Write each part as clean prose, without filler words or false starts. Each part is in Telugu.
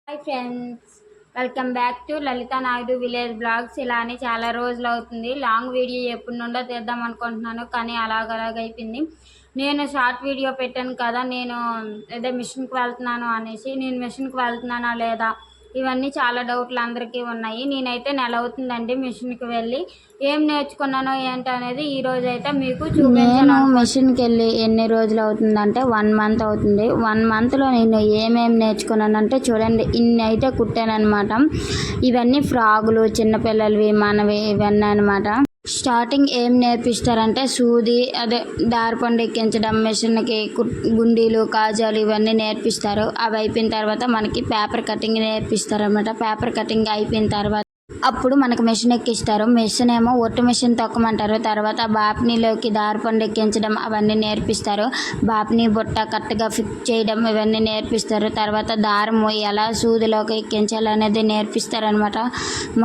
Hi friends, welcome back to Lalitha Naidu village blogs. ఇలా అని చాలా రోజులు అవుతుంది. లాంగ్ వీడియో ఎప్పటి నుండో తీద్దాం అనుకుంటున్నాను, కానీ అలాగైపోయింది. నేను షార్ట్ వీడియో పెట్టాను కదా, నేను ఏదో మిషన్కి వెళ్తున్నాను అనేసి. నేను మిషన్కి వెళ్తున్నానా లేదా ఇవన్నీ చాలా డౌట్లు అందరికీ ఉన్నాయి. నేనైతే నెల అవుతుందండి మిషన్కి వెళ్ళి. ఏం నేర్చుకున్నానో ఏంటి అనేది ఈరోజు అయితే మీకు చూపించాను. మిషన్కి వెళ్ళి ఎన్ని రోజులు అవుతుందంటే 1 మంత్ అవుతుంది. 1 మంత్లో నేను ఏమేమి నేర్చుకున్నానంటే చూడండి, ఇన్ని అయితే కుట్టానమాట. ఇవన్నీ ఫ్రాగులు, చిన్నపిల్లలవి, మనవి, ఇవన్నీ అనమాట. స్టార్టింగ్ ఏం నేర్పిస్తారంటే సూది, అదే దారపండు ఎక్కించడం, మిషన్కి గుండీలు, కాజాలు ఇవన్నీ నేర్పిస్తారు. అవి అయిపోయిన తర్వాత మనకి పేపర్ కటింగ్ నేర్పిస్తారు అనమాట. పేపర్ కటింగ్ అయిపోయిన తర్వాత అప్పుడు మనకు మిషన్ ఎక్కిస్తారు. మిషన్ ఏమో ఒట్టు మిషన్ తొక్కమంటారు. తర్వాత బాప్నీలోకి దారపండు ఎక్కించడం అవన్నీ నేర్పిస్తారు. బాప్ని బుట్ట కరెక్ట్గా ఫిక్స్ చేయడం ఇవన్నీ నేర్పిస్తారు. తర్వాత దారము ఎలా సూదిలోకి ఎక్కించాలనేది నేర్పిస్తారనమాట.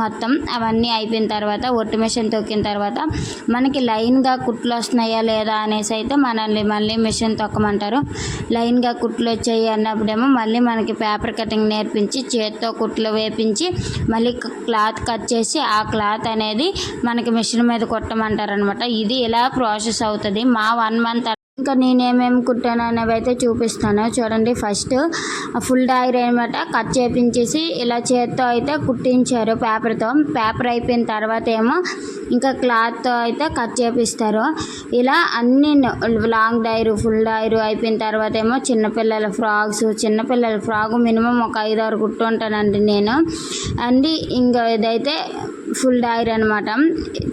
మొత్తం అవన్నీ అయిపోయిన తర్వాత ఒట్టు మిషన్ తొక్కిన తర్వాత మనకి లైన్గా కుట్లు వస్తున్నాయా లేదా అనేసి అయితే మనల్ని మళ్ళీ మిషన్ తొక్కమంటారు. లైన్గా కుట్లు వచ్చాయి అన్నప్పుడేమో మళ్ళీ మనకి పేపర్ కటింగ్ నేర్పించి చేత్తో కుట్లు వేపించి మళ్ళీ క్లాత్ కట్ చేసి ఆ క్లాత్ అనేది మనకి మిషన్ మీద కుట్టమంటారు అనమాట. ఇది ఇలా ప్రాసెస్ అవుతుంది మా 1 మంత్. ఇంకా నేనేమేమి కుట్టాను అనేవి అయితే చూపిస్తాను చూడండి. ఫస్ట్ ఫుల్ డైర్ అనమాట కట్ చేపించేసి ఇలా చేత్తో అయితే కుట్టించారు పేపర్తో. పేపర్ అయిపోయిన తర్వాత ఏమో ఇంకా క్లాత్తో అయితే కట్ చేపిస్తారు. ఇలా అన్ని లాంగ్ డైరు, ఫుల్ డైరు అయిపోయిన తర్వాత ఏమో చిన్నపిల్లల ఫ్రాగు మినిమం ఒక 5-6 కుట్టుంటానండి నేను. అండ్ ఇంకా ఇదైతే ఫుల్ డైర్ అనమాట.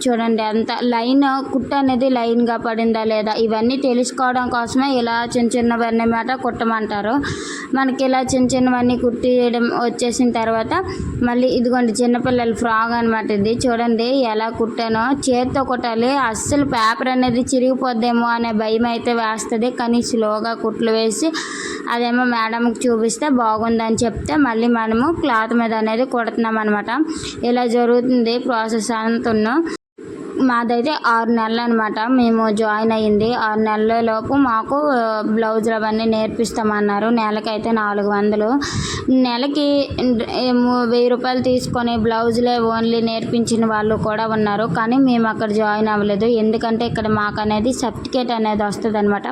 చూడండి అంత లైన్ కుట్ట అనేది లైన్గా పడిందా లేదా ఇవన్నీ తెలుసుకోవడం కోసమే ఇలా చిన్నవన్నీ మాట కుట్టమంటారు. మనకి ఇలా చిన్నవన్నీ కుట్టేయడం వచ్చేసిన తర్వాత మళ్ళీ ఇదిగోండి చిన్నపిల్లల ఫ్రాక్ అనమాట. ఇది చూడండి ఎలా కుట్టానో. చేత్తో కుట్టాలి, అస్సలు పేపర్ అనేది చిరిగిపోద్దేమో అనే భయం అయితే వేస్తుంది. కానీ స్లోగా కుట్లు వేసి అదేమో మేడంకి చూపిస్తే బాగుందని చెప్తే మళ్ళీ మనము క్లాత్ మీద అనేది కుడుతున్నాం అనమాట. ఇలా జరుగుతుంది ప్రాసెస్ అంతా. మాదైతే 6 నెలలు అనమాట మేము జాయిన్ అయ్యింది. 6 నెలల లోపు మాకు బ్లౌజులు అవన్నీ నేర్పిస్తామన్నారు. నెలకైతే 400. నెలకి 1000 రూపాయలు తీసుకొని బ్లౌజులే ఓన్లీ నేర్పించిన వాళ్ళు కూడా ఉన్నారు. కానీ మేము అక్కడ జాయిన్ అవ్వలేదు. ఎందుకంటే ఇక్కడ మాకు అనేది సర్టిఫికేట్ అనేది వస్తుంది అనమాట.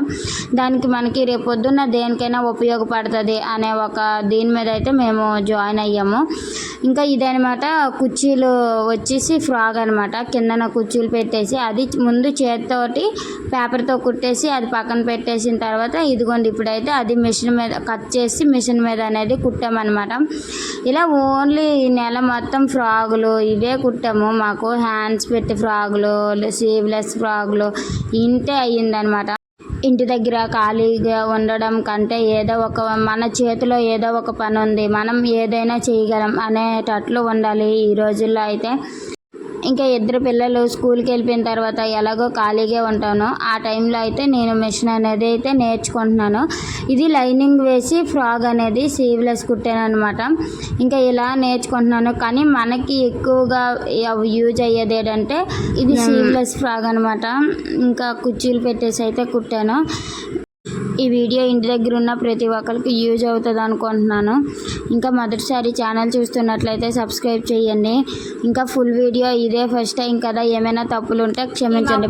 దానికి మనకి రేపొద్దున్న దేనికైనా ఉపయోగపడుతుంది అనే ఒక దీని మీద అయితే మేము జాయిన్ అయ్యాము. ఇంకా ఇదనమాట కుర్చీలు వచ్చేసి ఫ్రాక్ అనమాట. కిందన కుర్చీలు పెట్టేసి అది ముందు చేతితోటి పేపర్తో కుట్టేసి అది పక్కన పెట్టేసిన తర్వాత ఇదిగోండి ఇప్పుడైతే అది మిషన్ మీద కట్ చేసి మిషన్ మీద అనేది కుట్టామన్నమాట. ఇలా ఓన్లీ నెల మొత్తం ఫ్రాగులు ఇవే కుట్టాము. మాకు హ్యాండ్స్ పెట్టి ఫ్రాగులు, స్లీవ్లెస్ ఫ్రాగులు ఇంతే అయ్యిందనమాట. ఇంటి దగ్గర ఖాళీగా ఉండడం కంటే ఏదో ఒక మన చేతిలో ఏదో ఒక పని ఉంది, మనం ఏదైనా చేయగలం అనేటట్లు ఉండాలి ఈ రోజుల్లో అయితే. ఇంకా 2 పిల్లలు స్కూల్కి వెళ్ళిపోయిన తర్వాత ఎలాగో ఖాళీగా ఉంటాను. ఆ టైంలో అయితే నేను మిషన్ అనేది అయితే నేర్చుకుంటున్నాను. ఇది లైనింగ్ వేసి ఫ్రాక్ అనేది స్లీవ్లెస్ కుట్టాను అనమాట. ఇంకా ఇలా నేర్చుకుంటున్నాను. కానీ మనకి ఎక్కువగా యూజ్ అయ్యేది ఏంటంటే ఇది స్లీవ్లెస్ ఫ్రాక్ అనమాట. ఇంకా కుర్చీలు పెట్టేసి అయితే కుట్టాను. ఈ వీడియో ఇంటి దగ్గర ఉన్న ప్రతి ఒక్కరికి యూజ్ అవుతుంది అనుకుంటున్నాను. ఇంకా మొదటిసారి ఛానల్ చూస్తున్నట్లయితే సబ్స్క్రైబ్ చేయండి. ఇంకా ఫుల్ వీడియో ఇదే ఫస్ట్ టైం కదా, ఏమైనా తప్పులు ఉంటే క్షమించండి.